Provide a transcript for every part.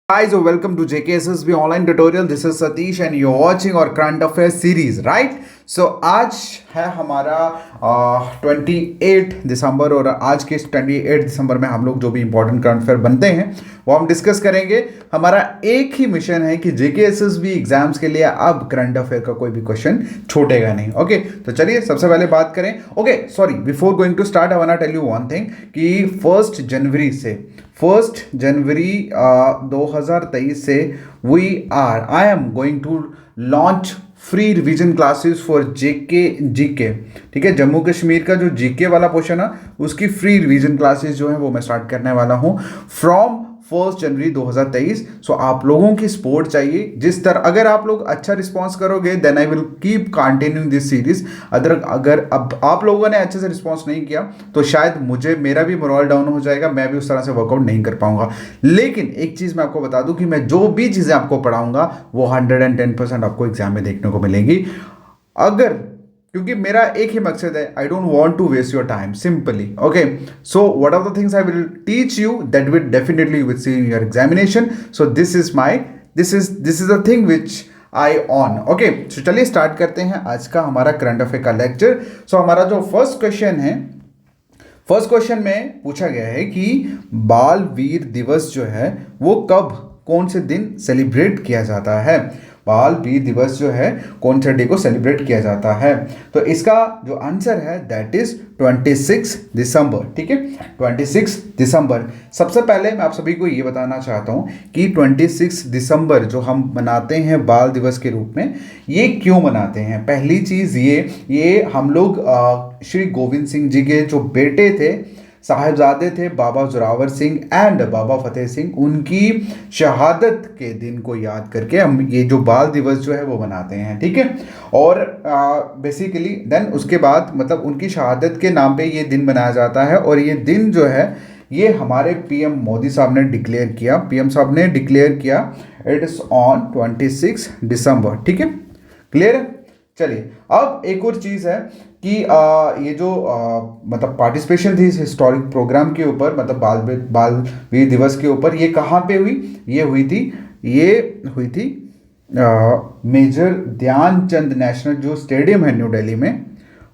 Guys, welcome to JKSSB online tutorial. This is Satish and you're watching our current affairs series, right? So आज है हमारा 28 दिसंबर और आज के 28 दिसंबर में हम लोग जो भी इंपॉर्टेंट करंट अफेयर बनते हैं वो हम डिस्कस करेंगे। हमारा एक ही मिशन है कि जेकेएसएसबी एग्जाम्स के लिए अब करंट अफेयर का कोई भी क्वेश्चन छूटेगा नहीं। ओके, तो चलिए सबसे पहले बात करें। Okay sorry, before going to start I want tell you one thing कि 1 जनवरी 2023 से I am going to launch free revision classes for GK. ठीक है, जम्मू कश्मीर का जो जीके वाला पोर्शन है उसकी फ्री रिवीजन क्लासेस जो है वो मैं स्टार्ट करने वाला हूँ फ्रॉम 1 जनवरी 2023। सो आप लोगों की सपोर्ट चाहिए। जिस तरह अगर आप लोग अच्छा रिस्पांस करोगे then I will keep continuing this series. अगर अब आप लोगों ने अच्छे से रिस्पांस नहीं किया तो शायद मेरा भी मोरल डाउन हो जाएगा, मैं भी उस तरह से वर्कआउट नहीं कर पाऊंगा। लेकिन एक चीज़ मैं आपको बता दूं कि मैं जो भी चीज़ें आपको पढ़ाऊंगा वो 110% आपको एग्जाम में देखने को मिलेंगी। क्योंकि मेरा एक ही मकसद है, I don't want to waste your time simply. Okay, so what are the things I will teach you that will definitely you will see in your examination. So this is the thing which I on. Okay, so चलिए start करते हैं आज का हमारा current affair का lecture. So हमारा जो first question में पूछा गया है कि बाल वीर दिवस जो है वो कब, कौन से दिन सेलिब्रेट किया जाता है। बाल वीर दिवस जो है कौन से डे को सेलिब्रेट किया जाता है। तो इसका जो आंसर है दैट इज 26 दिसंबर। ठीक है, 26 दिसंबर। सबसे पहले मैं आप सभी को ये बताना चाहता हूँ कि 26 दिसंबर जो हम मनाते हैं बाल दिवस के रूप में, ये क्यों मनाते हैं। पहली चीज़ ये हम लोग श्री गोविंद सिंह जी के जो बेटे थे, साहिबजादे थे, बाबा जोरावर सिंह एंड बाबा फतेह सिंह, उनकी शहादत के दिन को याद करके हम ये जो बाल दिवस जो है वो मनाते हैं। ठीक है, और बेसिकली देन उसके बाद मतलब उनकी शहादत के नाम पे ये दिन मनाया जाता है। और ये दिन जो है ये हमारे पीएम मोदी साहब ने डिक्लेयर किया, इट इज ऑन 26 दिसंबर। ठीक है, क्लियर है। चलिए अब एक और चीज़ है कि ये जो मतलब पार्टिसिपेशन थी इस हिस्टोरिक प्रोग्राम के ऊपर, मतलब बाल वीर दिवस के ऊपर, ये कहाँ पे हुई। ये हुई थी मेजर ध्यानचंद नेशनल जो स्टेडियम है न्यू दिल्ली में।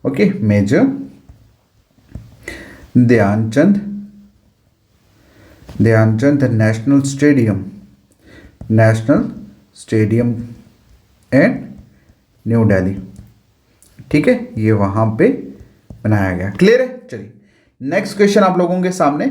Okay, major Dhyan Chand national stadium and New Delhi. ठीक है, ये वहां पे बनाया गया। क्लियर है। चलिए नेक्स्ट क्वेश्चन आप लोगों के सामने।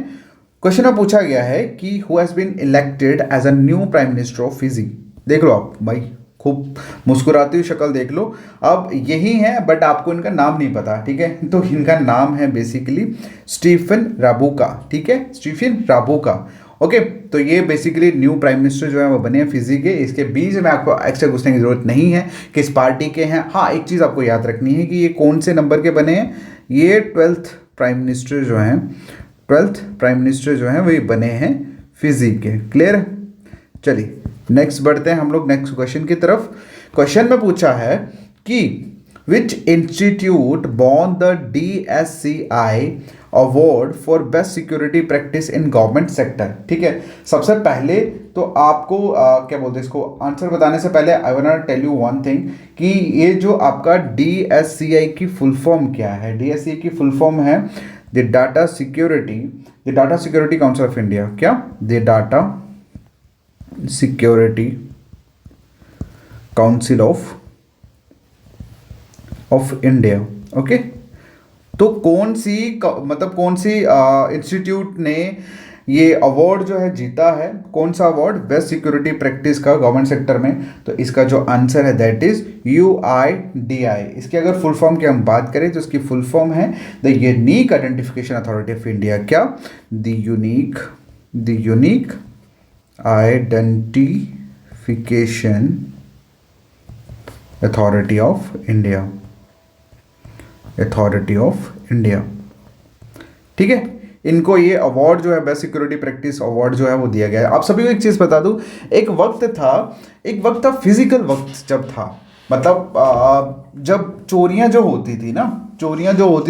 क्वेश्चन में पूछा गया है कि who has been elected as a new prime minister of Fiji. देख लो आप भाई, खूब मुस्कुराती हुई शक्ल देख लो। अब यही है बट आपको इनका नाम नहीं पता। ठीक है, तो इनका नाम है बेसिकली स्टीफन राबुका। ठीक है, स्टीफन राबुका। ओके, तो ये बेसिकली न्यू प्राइम मिनिस्टर जो है वो बने हैं फिजी के। इसके बीच में आपको एक्स्ट्रा पूछने की जरूरत नहीं है किस पार्टी के हैं। हाँ, एक चीज़ आपको याद रखनी है कि ये कौन से नंबर के बने हैं। ये 12th प्राइम मिनिस्टर जो हैं वही बने हैं फिजी के। क्लियर है। चलिए नेक्स्ट बढ़ते हैं हम लोग नेक्स्ट क्वेश्चन की तरफ। क्वेश्चन में पूछा है कि which institute won the DSCI award for best security practice in government sector. ठीक है, सबसे पहले तो आपको क्या बोलते हैं इसको, आंसर बताने से पहले I want to tell you one thing कि ये जो आपका DSCI की फुल फॉर्म क्या है। DSCI की फुल फॉर्म है the data security council of India. क्या, the data security council of India. Okay, तो कौन सी इंस्टीट्यूट ने ये अवार्ड जो है जीता है, कौन सा अवार्ड, बेस्ट सिक्योरिटी प्रैक्टिस का गवर्नमेंट सेक्टर में। तो इसका जो आंसर है दैट इज UIDI। इसकी अगर फुल फॉर्म की हम बात करें तो इसकी फुल फॉर्म है the unique identification authority of India. क्या, the unique identification authority of India. ठीक है, इनको ये अवार्ड जो है बेस्ट सिक्योरिटी प्रैक्टिस अवार्ड जो है वो दिया गया है। आप सभी को एक चीज़ बता दूं, एक वक्त था फिजिकल वक्त जब था, मतलब जब चोरियां जो होती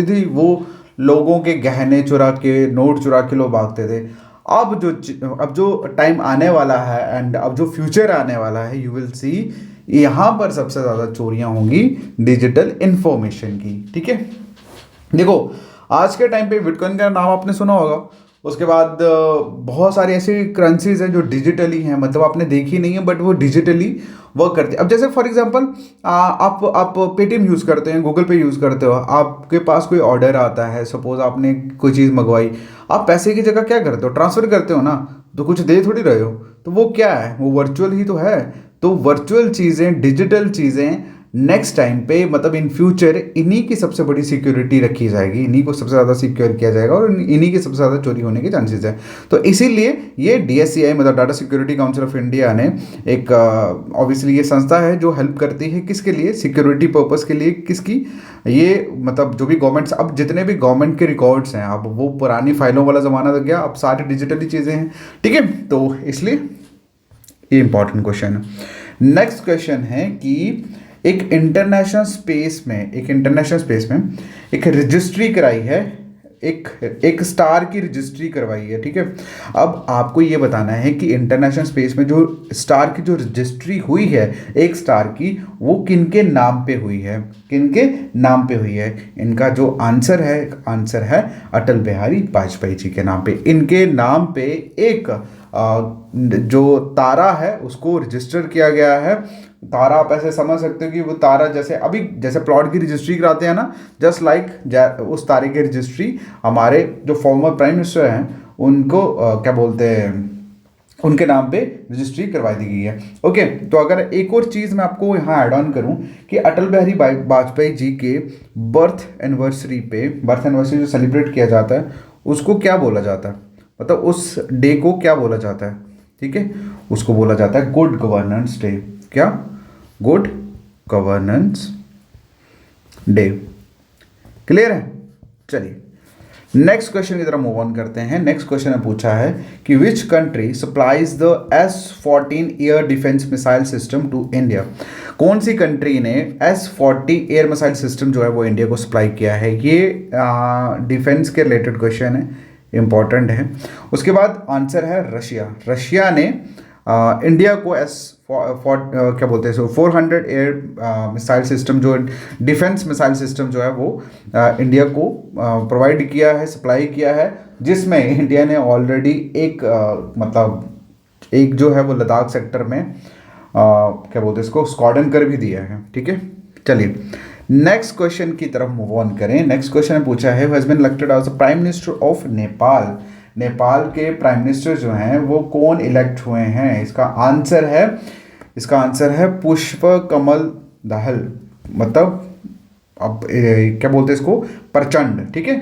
थी वो लोगों के गहने चुरा के, नोट चुरा के लोग भागते थे। अब जो टाइम आने वाला है एंड अब जो फ्यूचर आने वाला है, यू विल सी यहाँ पर सबसे ज़्यादा चोरियां होंगी डिजिटल इंफॉर्मेशन की। ठीक है, देखो आज के टाइम पे बिटकॉइन का नाम आपने सुना होगा। उसके बाद बहुत सारी ऐसी करेंसीज हैं जो डिजिटली हैं, मतलब आपने देखी नहीं है बट वो डिजिटली वर्क करती है। अब जैसे फॉर एग्जांपल आप पेटीएम यूज़ करते हैं, गूगल पे यूज़ करते हो, आपके पास कोई ऑर्डर आता है, सपोज आपने कोई चीज़ मंगवाई, आप पैसे की जगह क्या करते हो, ट्रांसफ़र करते हो ना, तो कुछ दे थोड़ी रहे हो, तो वो क्या है, वो वर्चुअल ही तो है। तो वर्चुअल चीज़ें, डिजिटल चीज़ें नेक्स्ट टाइम पे, मतलब इन फ्यूचर इन्हीं की सबसे बड़ी सिक्योरिटी रखी जाएगी, इन्हीं को सबसे ज़्यादा सिक्योर किया जाएगा और इन्हीं की सबसे ज़्यादा चोरी होने के चांसेस है। तो इसीलिए ये DSCI मतलब data security council of India ने एक ऑब्वियसली ये संस्था है जो हेल्प करती है किसके लिए, सिक्योरिटी पर्पस के लिए, किसकी, ये मतलब जो भी गवर्नमेंट्स, अब जितने भी गवर्नमेंट के रिकॉर्ड्स हैं, अब वो पुरानी फाइलों वाला ज़माना तो गया, अब सारी डिजिटली चीज़ें हैं। ठीक है, तो इसलिए ये इंपॉर्टेंट क्वेश्चन है। नेक्स्ट क्वेश्चन है कि एक इंटरनेशनल स्पेस में एक रजिस्ट्री कराई है, एक स्टार की रजिस्ट्री करवाई है। ठीक है, अब आपको ये बताना है कि इंटरनेशनल स्पेस में जो स्टार की जो रजिस्ट्री हुई है एक स्टार की, वो किनके नाम पे हुई है, किनके नाम पे हुई है। इनका जो आंसर है अटल बिहारी वाजपेयी जी के नाम पे। इनके नाम पे एक जो तारा है उसको रजिस्टर किया गया है। तारा आप ऐसे समझ सकते हो कि वो तारा जैसे प्लॉट की रजिस्ट्री कराते हैं ना, जस्ट लाइक उस तारे की रजिस्ट्री हमारे जो फॉर्मर प्राइम मिनिस्टर हैं उनको क्या बोलते हैं, उनके नाम पे रजिस्ट्री करवाई दी गई है। ओके, तो अगर एक और चीज़ मैं आपको यहाँ ऐड ऑन करूँ कि अटल बिहारी वाजपेयी जी के बर्थ एनिवर्सरी जो सेलिब्रेट किया जाता है उसको क्या बोला जाता है, मतलब उस डे को क्या बोला जाता है। ठीक है, उसको बोला जाता है गुड गवर्नेंस डे। क्या, गुड गवर्नेंस डे। क्लियर है? चलिए नेक्स्ट क्वेश्चन की तरफ मूव ऑन करते हैं। नेक्स्ट क्वेश्चन ने पूछा है कि which country supplies the S-14 air defence missile system to India. कौन सी कंट्री ने S-40 एयर मिसाइल सिस्टम जो है वो इंडिया को सप्लाई किया है। ये डिफेंस के रिलेटेड क्वेश्चन है, इंपॉर्टेंट है। उसके बाद आंसर है रशिया ने इंडिया को क्या बोलते हैं 400 एयर मिसाइल सिस्टम, जो डिफेंस मिसाइल सिस्टम जो है वो इंडिया को प्रोवाइड किया है, सप्लाई किया है, जिसमें इंडिया ने ऑलरेडी एक जो है वो लद्दाख सेक्टर में क्या बोलते हैं इसको स्क्वाड्रन कर भी दिया है। ठीक है, चलिए नेक्स्ट क्वेश्चन की तरफ मूव ऑन करें। नेक्स्ट क्वेश्चन ने पूछा है, has been elected as the prime minister of Nepal. Nepal के प्राइम मिनिस्टर जो हैं वो कौन इलेक्ट हुए हैं। इसका आंसर है पुष्प कमल दहल, मतलब अब क्या बोलते हैं इसको, प्रचंड। ठीक है,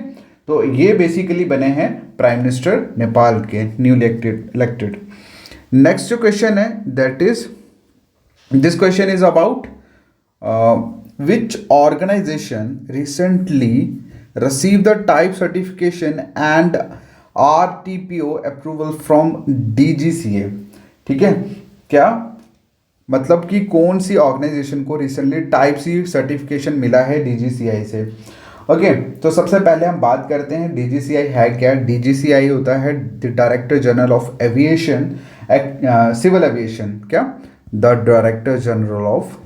तो ये बेसिकली बने हैं प्राइम मिनिस्टर नेपाल के, न्यू इलेक्टेड। नेक्स्ट जो क्वेश्चन है this question is about which organization recently received the type certification and RTPO approval from DGCA। ठीक है, क्या मतलब कि कौन सी ऑर्गेनाइजेशन को रिसेंटली टाइप सी सर्टिफिकेशन मिला है DGCI से। ओके, तो सबसे पहले हम बात करते हैं DGCI है क्या। DGCI होता है the director general of aviation, civil aviation. क्या, the director general of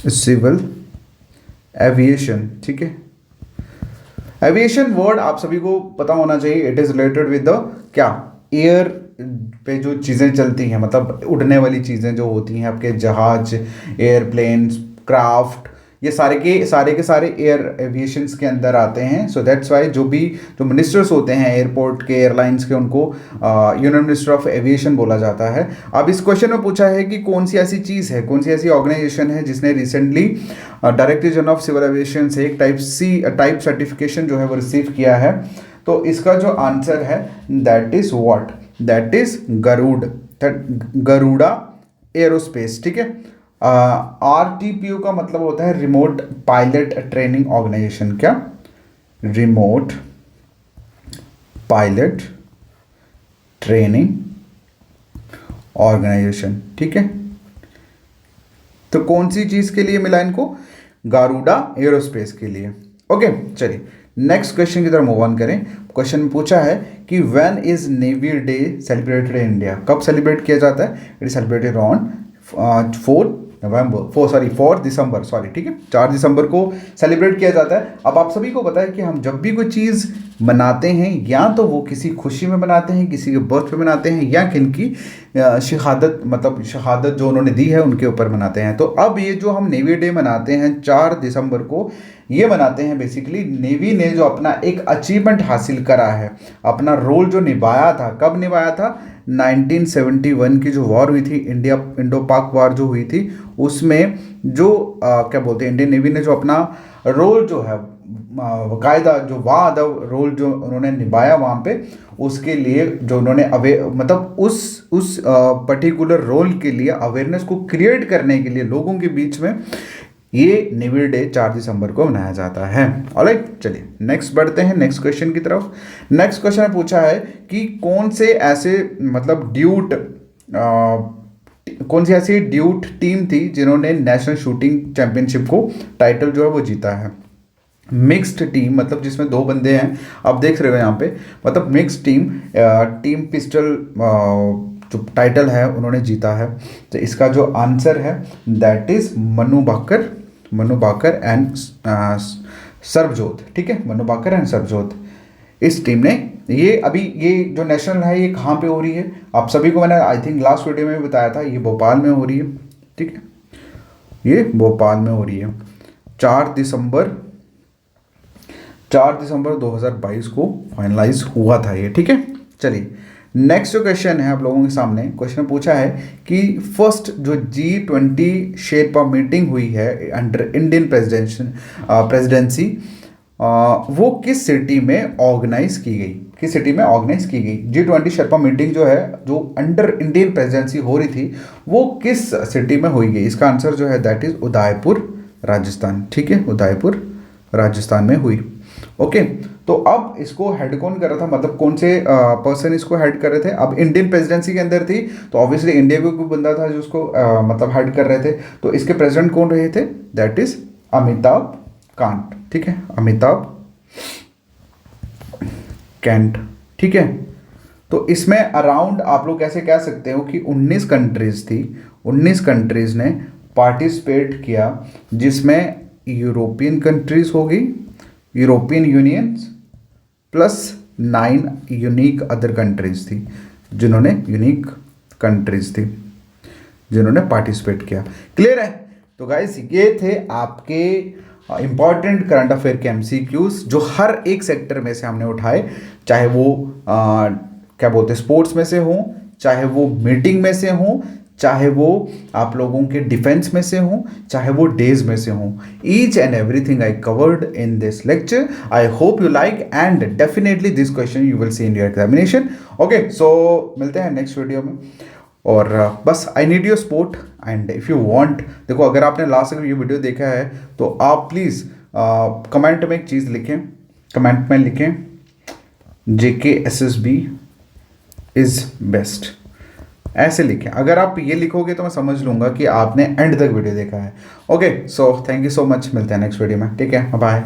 civil aviation. ठीक है, एविएशन वर्ड आप सभी को पता होना चाहिए, it is related with the क्या, एयर पे जो चीज़ें चलती हैं, मतलब उड़ने वाली चीज़ें जो होती हैं, आपके जहाज, एयरप्लेन्स, क्राफ्ट, ये सारे के सारे एयर एविएशंस के अंदर आते हैं। सो दैट्स वाई जो मिनिस्टर्स होते हैं एयरपोर्ट के, एयरलाइंस के, उनको यूनियन मिनिस्टर ऑफ एविएशन बोला जाता है। अब इस क्वेश्चन में पूछा है कि कौन सी ऐसी चीज़ है, कौन सी ऐसी ऑर्गेनाइजेशन है जिसने recently director general of civil aviation से एक टाइप सर्टिफिकेशन जो है वो रिसीव किया है। तो इसका जो आंसर है दैट इज गरुड़ा एरोस्पेस। ठीक है, RTPO का मतलब होता है रिमोट पायलट ट्रेनिंग ऑर्गेनाइजेशन। क्या, रिमोट पायलट ट्रेनिंग ऑर्गेनाइजेशन। ठीक है, तो कौन सी चीज़ के लिए मिला इनको, गारुड़ा एरोस्पेस के लिए। ओके, चलिए नेक्स्ट क्वेश्चन की तरफ मूव ऑन करें। क्वेश्चन में पूछा है कि when is navy day celebrated in India, कब सेलिब्रेट किया जाता है? It is celebrated on 4 December, sorry, ठीक है, 4 दिसंबर को सेलिब्रेट किया जाता है। अब आप सभी को पता है कि हम जब भी कोई चीज़ मनाते हैं या तो वो किसी खुशी में मनाते हैं, किसी के बर्थ पे मनाते हैं, या किनकी शहादत, मतलब शहादत जो उन्होंने दी है उनके ऊपर मनाते हैं। तो अब ये जो हम नेवी डे मनाते हैं 4 दिसंबर को, ये मनाते हैं बेसिकली नेवी ने जो अपना एक अचीवमेंट हासिल करा है, अपना रोल जो निभाया था, कब निभाया था? 1971 की जो वॉर हुई थी, इंडो पाक वॉर जो हुई थी, उसमें जो क्या बोलते हैं, इंडियन नेवी ने जो अपना रोल जो है बाकायदा जो रोल जो उन्होंने निभाया वहाँ पे, उसके लिए जो उन्होंने मतलब उस पर्टिकुलर रोल के लिए अवेयरनेस को क्रिएट करने के लिए लोगों के बीच में ये नेवी डे 4 दिसंबर को मनाया जाता है। ऑलराइट, चलिए नेक्स्ट बढ़ते हैं नेक्स्ट क्वेश्चन की तरफ। नेक्स्ट क्वेश्चन में पूछा है कि कौन से ऐसे मतलब कौन सी ऐसी ड्यूट टीम थी जिन्होंने नेशनल शूटिंग चैंपियनशिप को टाइटल जो है वो जीता है? मिक्स्ड टीम, मतलब जिसमें 2 बंदे हैं, आप देख रहे हो यहाँ पे, मतलब मिक्स्ड टीम पिस्टल जो टाइटल है उन्होंने जीता है। तो इसका जो आंसर है that is Manu Bhaker and Sarabjot, ठीक है, मनु बाकर एंड सरबजोत। इस टीम ने ये जो नेशनल है ये कहाँ पे हो रही है? आप सभी को मैंने आई थिंक लास्ट वीडियो में भी बताया था, ये भोपाल में हो रही है, ठीक है, ये भोपाल में हो रही है। 4 दिसंबर 2022 को फाइनलाइज हुआ था ये, ठीक है। चलिए नेक्स्ट जो क्वेश्चन है आप लोगों के सामने, क्वेश्चन पूछा है कि फर्स्ट जो G20 शेरपा मीटिंग हुई है अंडर इंडियन प्रेसिडेंसी, वो किस सिटी में ऑर्गेनाइज की गई? किस सिटी में ऑर्गेनाइज की गई? G20 शेरपा मीटिंग जो है, जो अंडर इंडियन प्रेसिडेंसी हो रही थी, वो किस सिटी में हुई गई? इसका आंसर जो है दैट इज उदयपुर, राजस्थान, ठीक है, उदयपुर राजस्थान में हुई। ओके, तो अब इसको हेड कौन कर रहा था, मतलब कौन से पर्सन इसको हेड कर रहे थे? अब इंडियन प्रेसिडेंसी के अंदर थी तो ऑब्वियसली इंडिया का कोई बंदा था जो उसको मतलब हेड कर रहे थे। तो इसके प्रेसिडेंट कौन रहे थे? दैट इज अमिताभ कांत, ठीक है, अमिताभ कैंट, ठीक है। तो इसमें अराउंड आप लोग कैसे कह सकते हो कि 19 कंट्रीज थी, 19 कंट्रीज ने पार्टिसिपेट किया, जिसमें यूरोपियन कंट्रीज होगी, European union plus 9 unique other countries थी जिन्होंने पार्टिसिपेट किया। क्लियर है? तो गाइस ये थे आपके इंपॉर्टेंट करंट अफेयर के MCQs जो हर एक सेक्टर में से हमने उठाए, चाहे वो क्या बोलते हैं स्पोर्ट्स में से हो, चाहे वो मीटिंग में से हो, चाहे वो आप लोगों के डिफेंस में से हो, चाहे वो डेज में से हो। Each and everything I covered in this lecture. I hope you like and definitely this question you will see in your examination. Okay, so मिलते हैं नेक्स्ट वीडियो में। और बस I need your support and if you want, देखो अगर आपने last तक ये वीडियो देखा है तो आप प्लीज़ कमेंट में एक चीज़ लिखें, कमेंट में लिखें JKSSB इज़ बेस्ट, ऐसे लिखें। अगर आप ये लिखोगे तो मैं समझ लूँगा कि आपने एंड तक वीडियो देखा है। Okay, so thank you so much, मिलते हैं नेक्स्ट वीडियो में, ठीक है, बाय।